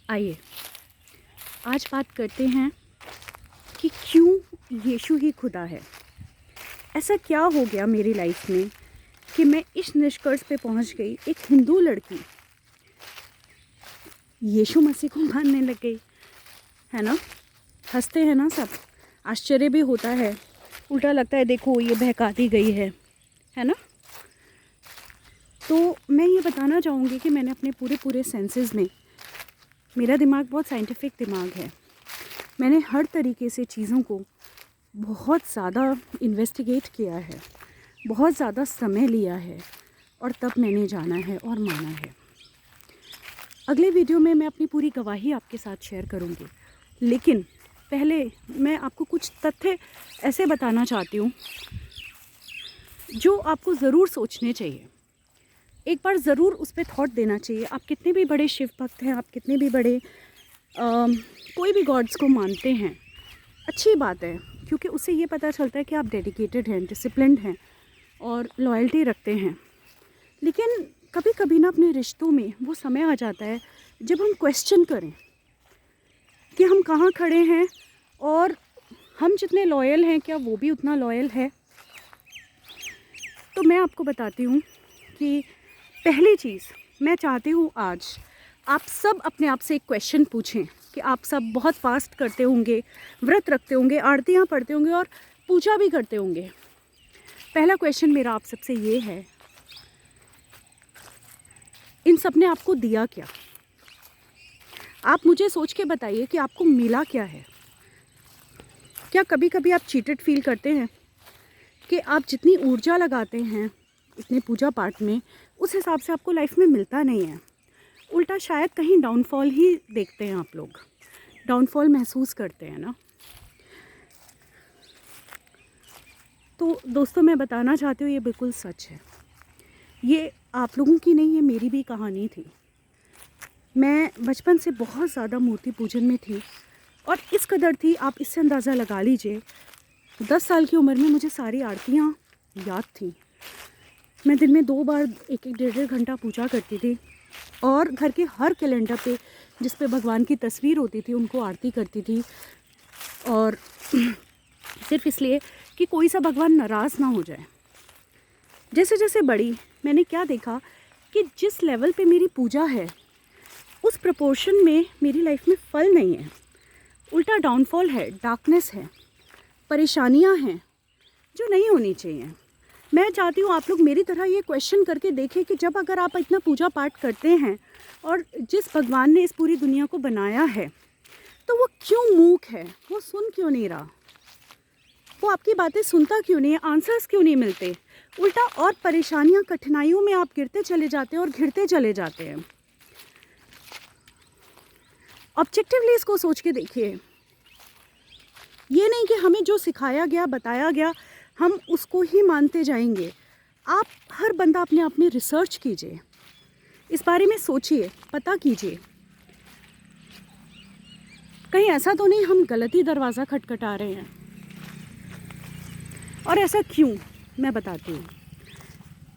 आइए आज बात करते हैं कि क्यों यीशु ही खुदा है। ऐसा क्या हो गया मेरी लाइफ में कि मैं इस निष्कर्ष पे पहुंच गई, एक हिंदू लड़की यीशु मसीह को मानने लग गई, है ना। हंसते हैं ना सब, आश्चर्य भी होता है, उल्टा लगता है देखो ये बहकाती गई है ना। तो मैं ये बताना चाहूँगी कि मैंने अपने पूरे सेंसेस में, मेरा दिमाग बहुत साइंटिफिक दिमाग है, मैंने हर तरीके से चीज़ों को बहुत ज़्यादा इन्वेस्टिगेट किया है, बहुत ज़्यादा समय लिया है और तब मैंने जाना है और माना है। अगले वीडियो में मैं अपनी पूरी गवाही आपके साथ शेयर करूँगी, लेकिन पहले मैं आपको कुछ तथ्य ऐसे बताना चाहती हूँ जो आपको ज़रूर सोचने चाहिए, एक बार ज़रूर उस पर थॉट देना चाहिए। आप कितने भी बड़े शिव भक्त हैं, आप कितने भी बड़े कोई भी गॉड्स को मानते हैं, अच्छी बात है, क्योंकि उससे ये पता चलता है कि आप डेडिकेटेड हैं, डिसिप्लिन्ड हैं और लॉयल्टी रखते हैं। लेकिन कभी कभी ना अपने रिश्तों में वो समय आ जाता है जब हम क्वेश्चन करें कि हम कहाँ खड़े हैं और हम जितने लॉयल हैं क्या वो भी उतना लॉयल है। तो मैं आपको बताती हूँ कि पहली चीज़ मैं चाहती हूँ आज आप सब अपने आप से एक क्वेश्चन पूछें कि आप सब बहुत फास्ट करते होंगे, व्रत रखते होंगे, आरतियाँ पढ़ते होंगे और पूजा भी करते होंगे। पहला क्वेश्चन मेरा आप सबसे ये है, इन सब ने आपको दिया क्या? आप मुझे सोच के बताइए कि आपको मिला क्या है। क्या कभी कभी आप चीटेड फील करते हैं कि आप जितनी ऊर्जा लगाते हैं इतने पूजा पाठ में, उस हिसाब से आपको लाइफ में मिलता नहीं है, उल्टा शायद कहीं डाउनफॉल ही देखते हैं आप लोग, डाउनफॉल महसूस करते हैं ना। तो दोस्तों मैं बताना चाहती हूँ ये बिल्कुल सच है, ये आप लोगों की नहीं, ये मेरी भी कहानी थी। मैं बचपन से बहुत ज़्यादा मूर्ति पूजन में थी और इस कदर थी, आप इससे अंदाज़ा लगा लीजिए, 10 साल की उम्र में मुझे सारी आरतियाँ याद थी। मैं दिन में 2 बार 1-1 डेढ़ घंटा पूजा करती थी और घर के हर कैलेंडर पे जिस पे भगवान की तस्वीर होती थी उनको आरती करती थी, और सिर्फ इसलिए कि कोई सा भगवान नाराज़ ना हो जाए। जैसे जैसे बड़ी मैंने क्या देखा कि जिस लेवल पे मेरी पूजा है उस प्रपोर्शन में मेरी लाइफ में फल नहीं है, उल्टा डाउनफॉल है, डार्कनेस है, परेशानियां हैं जो नहीं होनी चाहिए। मैं चाहती हूँ आप लोग मेरी तरह ये क्वेश्चन करके देखें कि जब अगर आप इतना पूजा पाठ करते हैं और जिस भगवान ने इस पूरी दुनिया को बनाया है तो वो क्यों मूक है, वो सुन क्यों नहीं रहा, वो आपकी बातें सुनता क्यों नहीं है, आंसर्स क्यों नहीं मिलते, उल्टा और परेशानियाँ कठिनाइयों में आप गिरते चले जाते हैं और घिरते चले जाते हैं। ऑब्जेक्टिवली इसको सोच के देखिए, ये नहीं कि हमें जो सिखाया गया बताया गया हम उसको ही मानते जाएंगे। आप हर बंदा अपने आप में रिसर्च कीजिए, इस बारे में सोचिए, पता कीजिए, कहीं ऐसा तो नहीं हम गलती दरवाज़ा खटखटा रहे हैं। और ऐसा क्यों मैं बताती हूँ,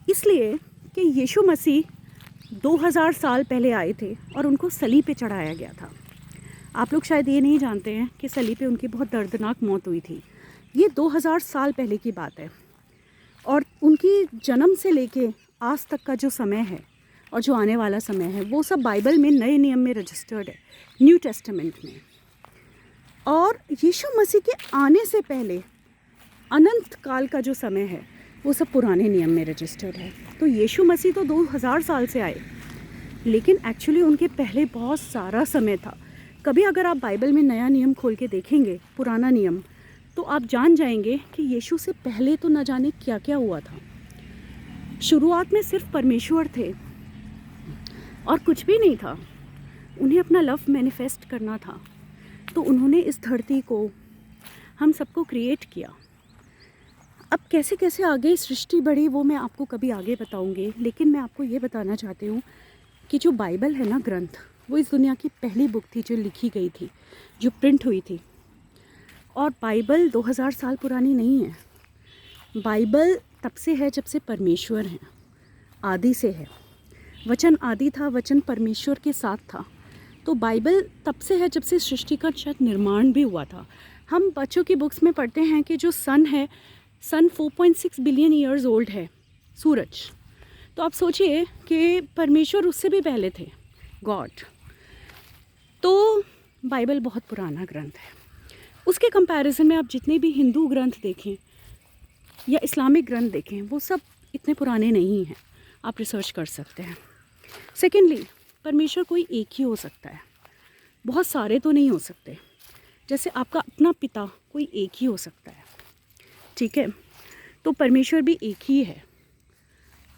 इसलिए कि यीशु मसीह 2000 साल पहले आए थे और उनको सलीब पे चढ़ाया गया था। आप लोग शायद ये नहीं जानते हैं कि सलीब पे उनकी बहुत दर्दनाक मौत हुई थी। ये 2000 साल पहले की बात है और उनकी जन्म से लेके आज तक का जो समय है और जो आने वाला समय है वो सब बाइबल में नए नियम में रजिस्टर्ड है, न्यू टेस्टामेंट में। और यीशु मसीह के आने से पहले अनंत काल का जो समय है वो सब पुराने नियम में रजिस्टर्ड है। तो यीशु मसीह तो 2000 साल से आए, लेकिन एक्चुअली उनके पहले बहुत सारा समय था। कभी अगर आप बाइबल में नया नियम खोल के देखेंगे पुराना नियम, तो आप जान जाएंगे कि यीशु से पहले तो न जाने क्या क्या हुआ था। शुरुआत में सिर्फ परमेश्वर थे और कुछ भी नहीं था, उन्हें अपना लव मैनिफेस्ट करना था, तो उन्होंने इस धरती को, हम सबको क्रिएट किया। अब कैसे कैसे आगे सृष्टि बढ़ी वो मैं आपको कभी आगे बताऊंगी, लेकिन मैं आपको ये बताना चाहती हूँ कि जो बाइबल है ना, ग्रंथ, वो इस दुनिया की पहली बुक थी जो लिखी गई थी, जो प्रिंट हुई थी। और बाइबल 2000 साल पुरानी नहीं है, बाइबल तब से है जब से परमेश्वर हैं, आदि से है। वचन आदि था, वचन परमेश्वर के साथ था, तो बाइबल तब से है जब से सृष्टि का शायद निर्माण भी हुआ था। हम बच्चों की बुक्स में पढ़ते हैं कि जो सन है, सन 4.6 बिलियन ईयर्स ओल्ड है, सूरज। तो आप सोचिए कि परमेश्वर उससे भी पहले थे, गॉड। तो बाइबल बहुत पुराना ग्रंथ है। उसके कंपैरिजन में आप जितने भी हिंदू ग्रंथ देखें या इस्लामिक ग्रंथ देखें, वो सब इतने पुराने नहीं हैं। आप रिसर्च कर सकते हैं। सेकेंडली, परमेश्वर कोई एक ही हो सकता है, बहुत सारे तो नहीं हो सकते। जैसे आपका अपना पिता कोई एक ही हो सकता है, ठीक है? तो परमेश्वर भी एक ही है।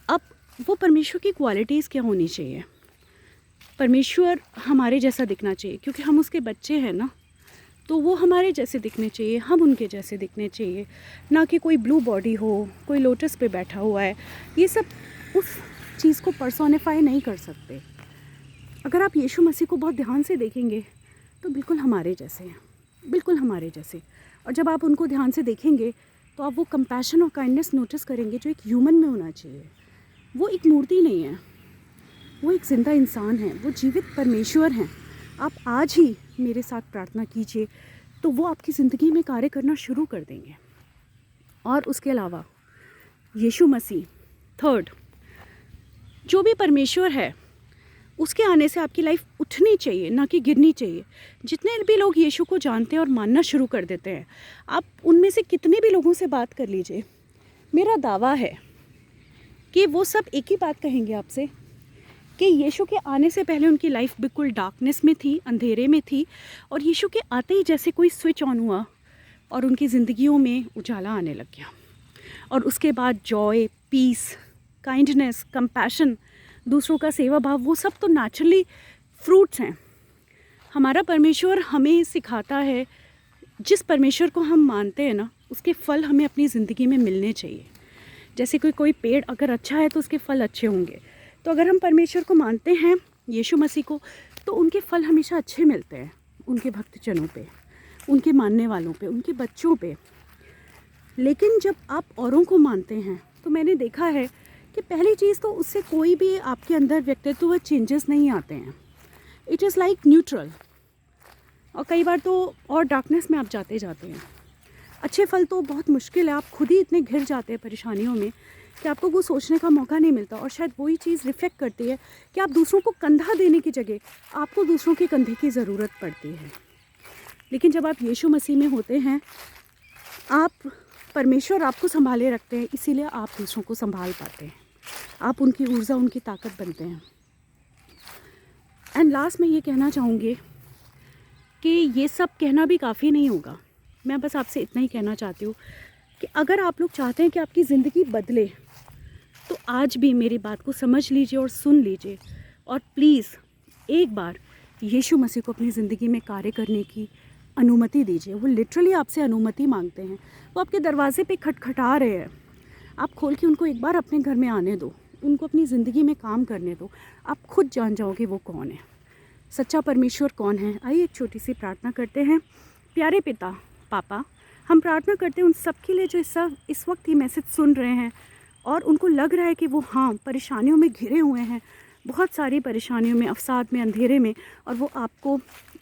अब वो परमेश्वर की क्वालिटीज़ क्या होनी चाहिए? परमेश्वर हमारे जैसा दिखना चाहिए, क्योंकि हम उसके बच्चे हैं ना, तो वो हमारे जैसे दिखने चाहिए, हम उनके जैसे दिखने चाहिए। ना कि कोई ब्लू बॉडी हो, कोई लोटस पे बैठा हुआ है, ये सब उस चीज़ को पर्सोनिफाई नहीं कर सकते। अगर आप यीशु मसीह को बहुत ध्यान से देखेंगे तो बिल्कुल हमारे जैसे हैं, बिल्कुल हमारे जैसे। और जब आप उनको ध्यान से देखेंगे तो आप वो कंपैशन और काइंडनेस नोटिस करेंगे जो एक ह्यूमन में होना चाहिए। वो एक मूर्ति नहीं है, वो एक ज़िंदा इंसान है, वो जीवित परमेश्वर हैं। आप आज ही मेरे साथ प्रार्थना कीजिए तो वो आपकी ज़िंदगी में कार्य करना शुरू कर देंगे। और उसके अलावा यीशु मसीह, थर्ड, जो भी परमेश्वर है उसके आने से आपकी लाइफ उठनी चाहिए, ना कि गिरनी चाहिए। जितने भी लोग यीशु को जानते हैं और मानना शुरू कर देते हैं, आप उनमें से कितने भी लोगों से बात कर लीजिए, मेरा दावा है कि वो सब एक ही बात कहेंगे आपसे कि यीशु के आने से पहले उनकी लाइफ बिल्कुल डार्कनेस में थी, अंधेरे में थी, और यीशु के आते ही जैसे कोई स्विच ऑन हुआ और उनकी ज़िंदगियों में उजाला आने लग गया। और उसके बाद जॉय, पीस, काइंडनेस, कंपैशन, दूसरों का सेवा भाव, वो सब तो नेचुरली फ्रूट्स हैं। हमारा परमेश्वर हमें सिखाता है, जिस परमेश्वर को हम मानते हैं ना, उसके फल हमें अपनी ज़िंदगी में मिलने चाहिए। जैसे कोई पेड़ अगर अच्छा है तो उसके फल अच्छे होंगे। तो अगर हम परमेश्वर को मानते हैं, यीशु मसीह को, तो उनके फल हमेशा अच्छे मिलते हैं, उनके भक्तजनों पे, उनके मानने वालों पे, उनके बच्चों पे। लेकिन जब आप औरों को मानते हैं तो मैंने देखा है कि पहली चीज़ तो उससे कोई भी आपके अंदर व्यक्तित्व चेंजेस नहीं आते हैं। It is like neutral. और कई बार तो और डार्कनेस में आप जाते जाते हैं। अच्छे फल तो बहुत मुश्किल है, आप खुद ही इतने घिर जाते हैं परेशानियों में कि आपको वो सोचने का मौका नहीं मिलता। और शायद वही चीज़ रिफ्लेक्ट करती है कि आप दूसरों को कंधा देने की जगह आपको दूसरों के कंधे की ज़रूरत पड़ती है। लेकिन जब आप यीशु मसीह में होते हैं, आप परमेश्वर आपको संभाले रखते हैं, इसीलिए आप दूसरों को संभाल पाते हैं। आप उनकी ऊर्जा, उनकी ताकत बनते हैं। एंड लास्ट में ये कहना चाहूँगी कि ये सब कहना भी काफ़ी नहीं होगा। मैं बस आपसे इतना ही कहना चाहती हूँ कि अगर आप लोग चाहते हैं कि आपकी ज़िंदगी बदले, तो आज भी मेरी बात को समझ लीजिए और सुन लीजिए, और प्लीज़ एक बार यीशु मसीह को अपनी ज़िंदगी में कार्य करने की अनुमति दीजिए। वो लिटरली आपसे अनुमति मांगते हैं, वो आपके दरवाजे पे खटखटा रहे हैं। आप खोल के उनको एक बार अपने घर में आने दो, उनको अपनी ज़िंदगी में काम करने दो। आप खुद जान जाओगे वो कौन है, सच्चा परमेश्वर कौन है। आइए एक छोटी सी प्रार्थना करते हैं। प्यारे पिता, पापा, हम प्रार्थना करते हैं उन सब के लिए जो इस वक्त ये मैसेज सुन रहे हैं और उनको लग रहा है कि वो परेशानियों में घिरे हुए हैं, बहुत सारी परेशानियों में, अवसाद में, अंधेरे में, और वो आपको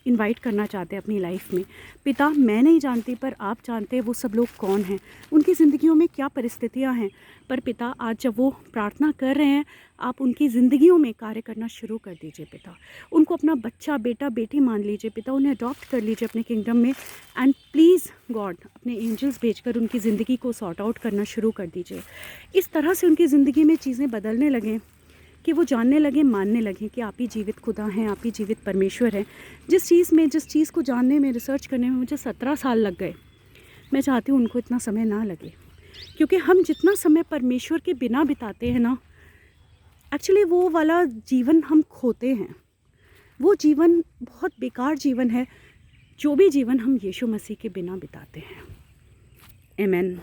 इनवाइट करना चाहते हैं अपनी लाइफ में। पिता, मैं नहीं जानती, पर आप जानते हैं वो सब लोग कौन हैं, उनकी ज़िंदगियों में क्या परिस्थितियां हैं। पर पिता, आज जब वो प्रार्थना कर रहे हैं, आप उनकी ज़िंदगियों में कार्य करना शुरू कर दीजिए पिता। उनको अपना बच्चा, बेटा, बेटी मान लीजिए पिता, उन्हें अडॉप्ट कर लीजिए अपने किंगडम में। एंड प्लीज़ गॉड, अपने एंजल्स भेजकर उनकी ज़िंदगी को सॉर्ट आउट करना शुरू कर दीजिए। इस तरह से उनकी ज़िंदगी में चीज़ें बदलने लगें कि वो जानने लगे, मानने लगे कि आप ही जीवित खुदा हैं, आप ही जीवित परमेश्वर हैं। जिस चीज़ को जानने में, रिसर्च करने में मुझे 17 साल लग गए, मैं चाहती हूँ उनको इतना समय ना लगे। क्योंकि हम जितना समय परमेश्वर के बिना बिताते हैं ना, एक्चुअली वो वाला जीवन हम खोते हैं। वो जीवन बहुत बेकार जीवन है, जो भी जीवन हम यीशु मसीह के बिना बिताते हैं। आमीन।